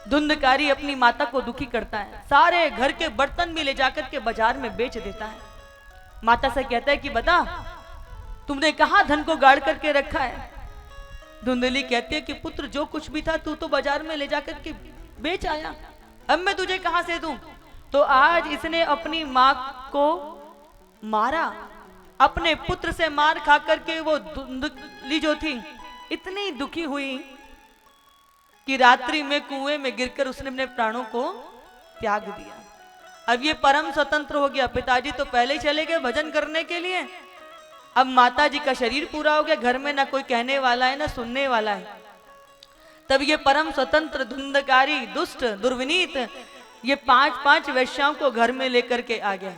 धुंधकारी अपनी माता को दुखी करता है, सारे घर के बर्तन भी ले जाकर के बाजार में बेच देता है। माता से कहता है कि बता तुमने कहां धन को गाड़ करके रखा है। धुंधली कहती है कि पुत्र जो कुछ भी था तू तो बाजार में ले जाकर के बेच आया, अब मैं तुझे कहां से दूं। तो आज इसने अपनी मां को मारा, अपने पुत्र से मार खा करके वो धुंधली जो थी इतनी दुखी हुई कि रात्रि में कुएं में गिरकर उसने अपने प्राणों को त्याग दिया। अब ये परम स्वतंत्र हो गया, पिताजी तो पहले ही चले गए भजन करने के लिए, अब माताजी का शरीर पूरा हो गया, घर में ना कोई कहने वाला है ना सुनने वाला है। तब ये परम स्वतंत्र धुंधकारी दुष्ट दुर्विनीत ये 5-5 वेश्याओं को घर में लेकर के आ गया।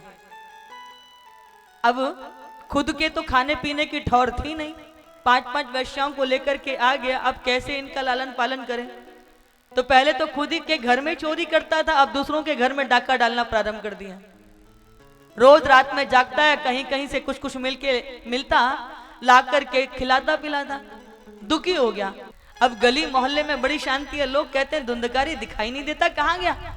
अब खुद के तो खाने पीने की ठौर थी नहीं, 5-5 वेश्याओं को लेकर के आ गया, अब कैसे इनका लालन पालन करें। तो पहले तो खुद ही के घर में चोरी करता था, अब दूसरों के घर में डाका डालना प्रारंभ कर दिया। रोज रात में जागता है, कहीं कहीं से कुछ कुछ मिलता ला करके खिलाता पिलाता, दुखी हो गया। अब गली मोहल्ले में बड़ी शांति है, लोग कहते हैं धुंधकारी दिखाई नहीं देता, कहां गया।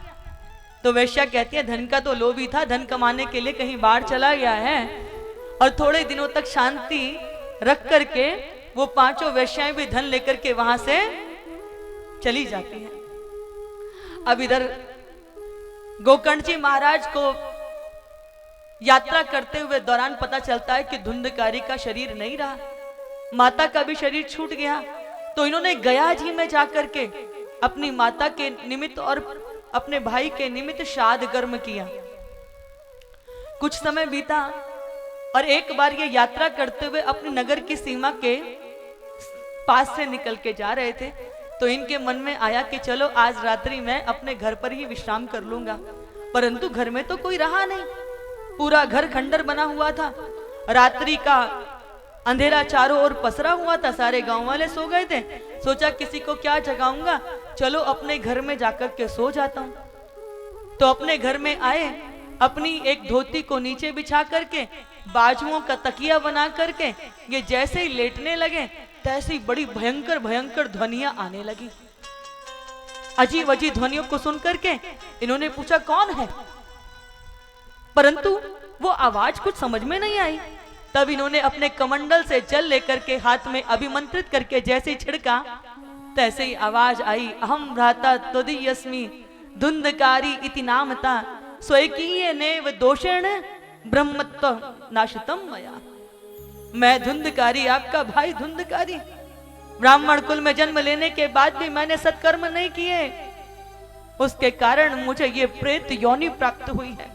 तो वेश्या कहती है धन का तो लोभी था, धन कमाने के लिए कहीं बाहर चला गया है। और थोड़े दिनों तक शांति रख करके वो 5 वेश्याएं भी धन लेकर के वहां से चली जाती हैं। अब इधर गोकर्ण जी महाराज को यात्रा करते हुए दौरान पता चलता है कि धुंधकारी का शरीर नहीं रहा, माता का भी शरीर छूट गया। तो इन्होंने गया जी में जाकर के अपनी माता के निमित्त और अपने भाई के निमित्त श्राद्ध कर्म किया। कुछ समय बीता और एक बार ये यात्रा करते हुए अपने नगर की सीमा के पास से निकल के जा रहे थे, तो इनके मन में आया कि चलो आज रात्रि मैं अपने घर पर ही विश्राम कर लूंगा। परंतु घर में तो कोई रहा नहीं, पूरा घर खंडर बना हुआ था, रात्रि का अंधेरा चारों ओर पसरा हुआ था, सारे गांव वाले सो गए थे। सोचा किसी को क्या जगाऊंगा, चलो अपने घर में जाकर के सो जाता हूं। तो अपने घर में आए, अपनी एक धोती को नीचे बिछा करके बाजुओं का तकिया बना करके ये जैसे ही लेटने लगे तैसे ही बड़ी भयंकर भयंकर ध्वनियां आने लगी। अजीब अजीब ध्वनियों को सुन करके इन्होंने पूछा कौन है, परंतु वो आवाज कुछ समझ में नहीं आई। तब इन्होंने अपने कमंडल से जल लेकर के हाथ में अभिमंत्रित करके जैसे ही छिड़का तैसे ही आवाज आई, अहम भ्राता त्वदीयस्मि धुंधकारी इति नामता स्वकीय नेव दोषेण ब्रह्मत्व नाशितम मया। मैं धुंधकारी, आपका भाई धुंधकारी, ब्राह्मण कुल में जन्म लेने के बाद भी मैंने सत्कर्म नहीं किए, उसके कारण मुझे ये प्रेत योनि प्राप्त हुई है।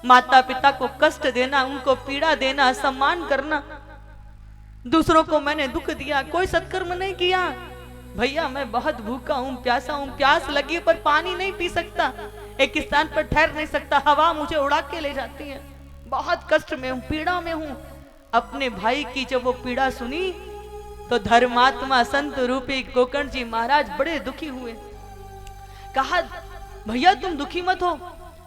माता पिता को कष्ट देना, उनको पीड़ा देना, सम्मान करना, दूसरों को मैंने दुख दिया, कोई सत्कर्म नहीं किया। भैया मैं बहुत भूखा हूं, प्यासा हूं, प्यास लगी पर पानी नहीं पी सकता, एक स्थान पर ठहर नहीं सकता, हवा मुझे उड़ा के ले जाती है, बहुत कष्ट में हूं, पीड़ा में हूं। अपने भाई की जब वो पीड़ा सुनी तो धर्मात्मा संत रूपी गोकर्ण जी महाराज बड़े दुखी हुए। कहा भैया तुम दुखी मत हो,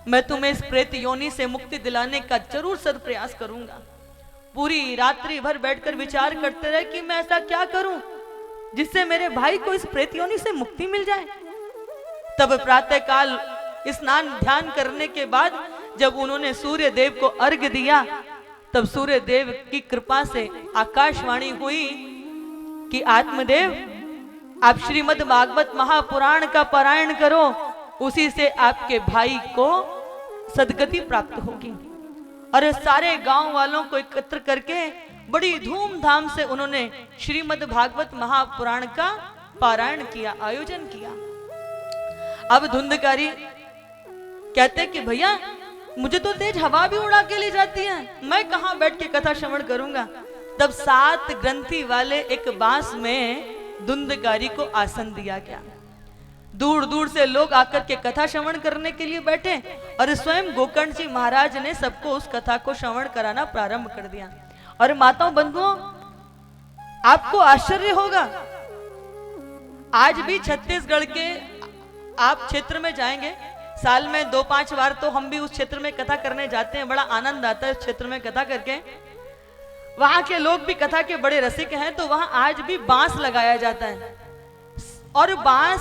मैं तुम्हें इस प्रेत योनि से मुक्ति दिलाने का जरूर सद प्रयास करूंगा। पूरी रात्रि भर बैठकर विचार करते रहे कि मैं ऐसा क्या करूं जिससे मेरे भाई को इस प्रेत योनि से मुक्ति मिल जाए। तब प्रातः काल स्नान ध्यान करने के बाद जब उन्होंने सूर्य देव को अर्घ्य दिया, तब सूर्य देव की कृपा से आकाशवाणी हुई कि आत्मदेव आप श्रीमद् भागवत महापुराण का पारायण करो, उसी से आपके भाई को सदगति प्राप्त होगी। और सारे गांव वालों को एकत्र करके बड़ी धूमधाम से उन्होंने श्रीमद् भागवत महापुराण का पारायण किया, आयोजन किया। अब धुंधकारी कहते कि भैया मुझे तो तेज हवा भी उड़ा के ले जाती है, मैं कहां बैठ के कथा श्रवण करूंगा। तब 7 ग्रंथि वाले एक बांस में धुंधकारी को आसन दिया गया। दूर दूर से लोग आकर के कथा श्रवण करने के लिए बैठे और स्वयं गोकर्ण जी महाराज ने सबको उस कथा को श्रवण कराना प्रारंभ कर दिया। और माताओं बंधुओं आपको आश्चर्य होगा, आज भी छत्तीसगढ़ के आप क्षेत्र में जाएंगे, साल में 2-5 बार तो हम भी उस क्षेत्र में कथा करने जाते हैं, बड़ा आनंद आता है उस क्षेत्र में कथा करके। वहां के लोग भी कथा के बड़े रसिक हैं, तो वहां आज भी बांस लगाया जाता है और बांस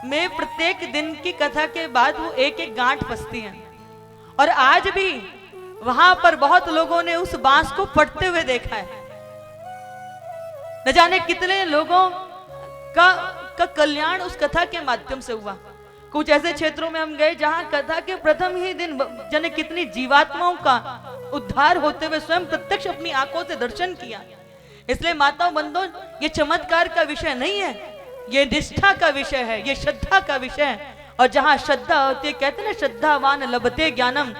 में प्रत्येक दिन की कथा के बाद वो एक एक गांठ बसती है, और आज भी वहां पर बहुत लोगों ने उस बांस को फटते हुए देखा है। न जाने कितने लोगों का कल्याण उस कथा के माध्यम से हुआ। कुछ ऐसे क्षेत्रों में हम गए जहां कथा के प्रथम ही दिन जाने कितनी जीवात्माओं का उद्धार होते हुए स्वयं प्रत्यक्ष अपनी आंखों से दर्शन किया। इसलिए माताओं बंधुओं, ये चमत्कार का विषय नहीं है, ये निष्ठा का विषय है, ये श्रद्धा का विषय है। और जहां श्रद्धा होती है, कहते हैं ना श्रद्धावान लभते ज्ञानम,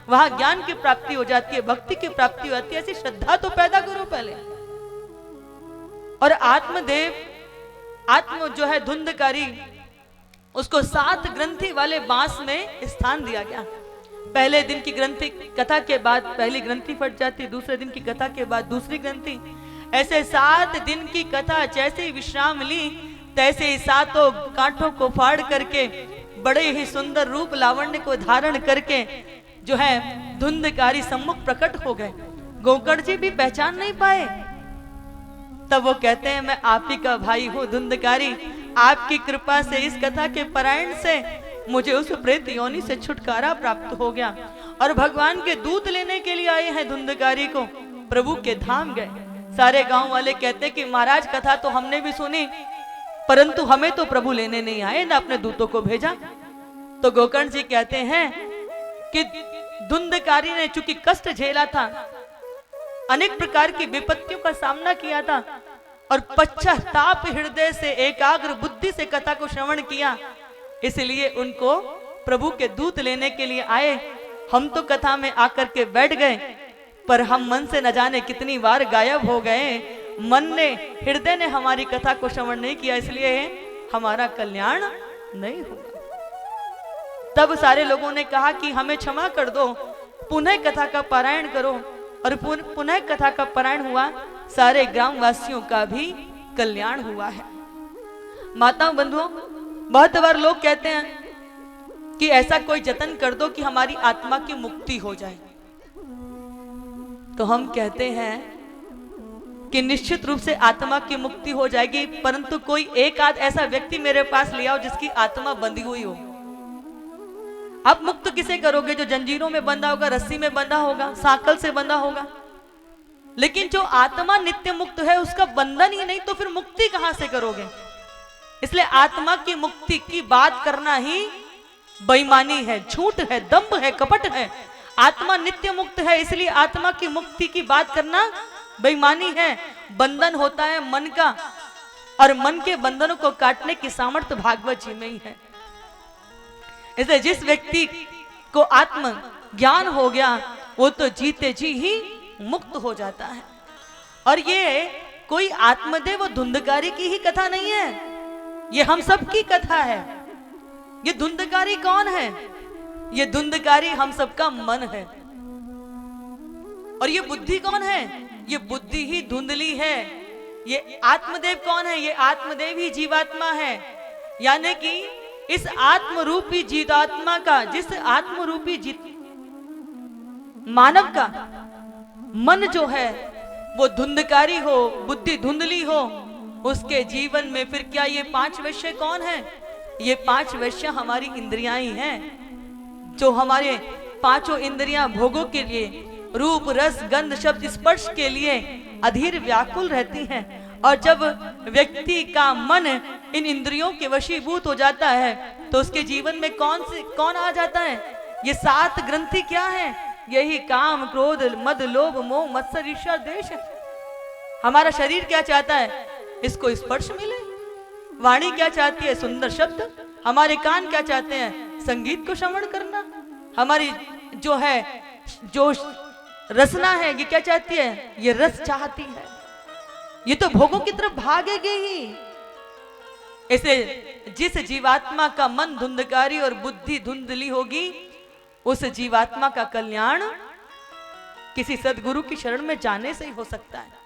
वहां ज्ञान की प्राप्ति हो जाती है, भक्ति की प्राप्ति हो जाती है। ऐसी श्रद्धा तो पैदा करो पहले। और आत्म जो है धुंधकारी, उसको 7 ग्रंथि वाले बांस में स्थान दिया गया। पहले दिन की ग्रंथि कथा के बाद पहली ग्रंथि फट जाती, दूसरे दिन की कथा के बाद दूसरी ग्रंथि। ऐसे 7 दिन की कथा जैसे ही विश्राम ली, तैसे ही 7 कांठों को फाड़ करके बड़े ही सुंदर रूप लावण्य को धारण करके जो है धुंधकारी सम्मुख प्रकट हो गए। गोकर्ण जी भी पहचान नहीं पाए। तब वो कहते हैं, मैं आप ही का भाई हूं धुंधकारी, आपकी कृपा से इस कथा के पारायण से मुझे उस प्रेत योनि से छुटकारा प्राप्त हो गया। और भगवान के दूत लेने के लिए आए हैं धुंधकारी को, प्रभु के धाम गए। सारे गांव वाले कहते कि महाराज कथा तो हमने भी सुनी, परंतु हमें तो प्रभु लेने नहीं आए, ना अपने दूतों को भेजा। तो गोकर्ण जी कहते हैं कि धुंधकारी ने चूंकि कष्ट झेला था, अनेक प्रकार की विपत्तियों का सामना किया था, और पश्चाताप हृदय से एकाग्र बुद्धि से कथा को श्रवण किया, इसलिए उनको प्रभु के दूत लेने के लिए आए। हम तो कथा में आकर के बैठ गए, पर हम मन से न जाने कितनी बार गायब हो गए। मन ने, हृदय ने हमारी कथा को श्रवण नहीं किया, इसलिए हमारा कल्याण नहीं हुआ। तब सारे लोगों ने कहा कि हमें क्षमा कर दो, पुनः कथा का पारायण करो। और पुनः कथा का पारायण हुआ, सारे ग्रामवासियों का भी कल्याण हुआ है। माताओं बंधुओं, बहुत बार लोग कहते हैं कि ऐसा कोई जतन कर दो कि हमारी आत्मा की मुक्ति हो जाए। तो हम कहते हैं कि निश्चित रूप से आत्मा की मुक्ति हो जाएगी, परंतु कोई एक आध ऐसा व्यक्ति मेरे पास ले आओ जिसकी आत्मा बंधी हुई हो। आप मुक्त किसे करोगे? जो जंजीरों में बंधा होगा, रस्सी में बंधा होगा, सांकल से बंधा होगा। लेकिन जो आत्मा नित्य मुक्त है, उसका बंधन ही नहीं, तो फिर मुक्ति कहां से करोगे? इसलिए आत्मा की मुक्ति की बात करना ही बेईमानी है, झूठ है, दंभ है, कपट है। आत्मा नित्य मुक्त है, इसलिए आत्मा की मुक्ति की बात करना बेईमानी है। बंधन होता है मन का, और मन के बंधनों को काटने की सामर्थ्य भागवत जी में ही है। इसलिए जिस व्यक्ति को आत्म ज्ञान हो गया, वो तो जीते जी ही मुक्त हो जाता है। और ये कोई आत्मदेव और धुंधकारी की ही कथा नहीं है, ये हम सब की कथा है। ये धुंधकारी कौन है? ये धुंधकारी हम सबका मन है। और ये बुद्धि कौन है? ये बुद्धि ही धुंधली है। ये आत्मदेव कौन है? ये आत्मदेव ही जीवात्मा है। यानी कि इस आत्मरूपी जीवात्मा का, जिस आत्मरूपी मानव का मन जो है वो धुंधकारी हो, बुद्धि धुंधली हो, उसके जीवन में फिर क्या ये 5 विषय कौन है? ये 5 विषय हमारी इंद्रियां ही हैं, जो हमारे 5 इंद्रियां भोगों के लिए, रूप रस गंध शब्द स्पर्श के लिए अधीर व्याकुल रहती हैं। और जब व्यक्ति का मन इन इंद्रियों के वशीभूत हो जाता है, तो उसके जीवन में कौन आ जाता है? ये 7 ग्रंथि क्या है? यही काम क्रोध मद लोभ मोह मत्सर ईर्ष्या द्वेष है। हमारा शरीर क्या चाहता है? इसको स्पर्श मिले। वाणी क्या चाहती है? सुंदर शब्द। हमारे कान क्या चाहते हैं? संगीत को श्रवण करना। हमारी जो रसना है, ये क्या चाहती है? ये रस चाहती है। ये तो भोगों की तरफ भागेगी ही। ऐसे जिस जीवात्मा का मन धुंधकारी और बुद्धि धुंधली होगी, उस जीवात्मा का कल्याण किसी सदगुरु की शरण में जाने से ही हो सकता है।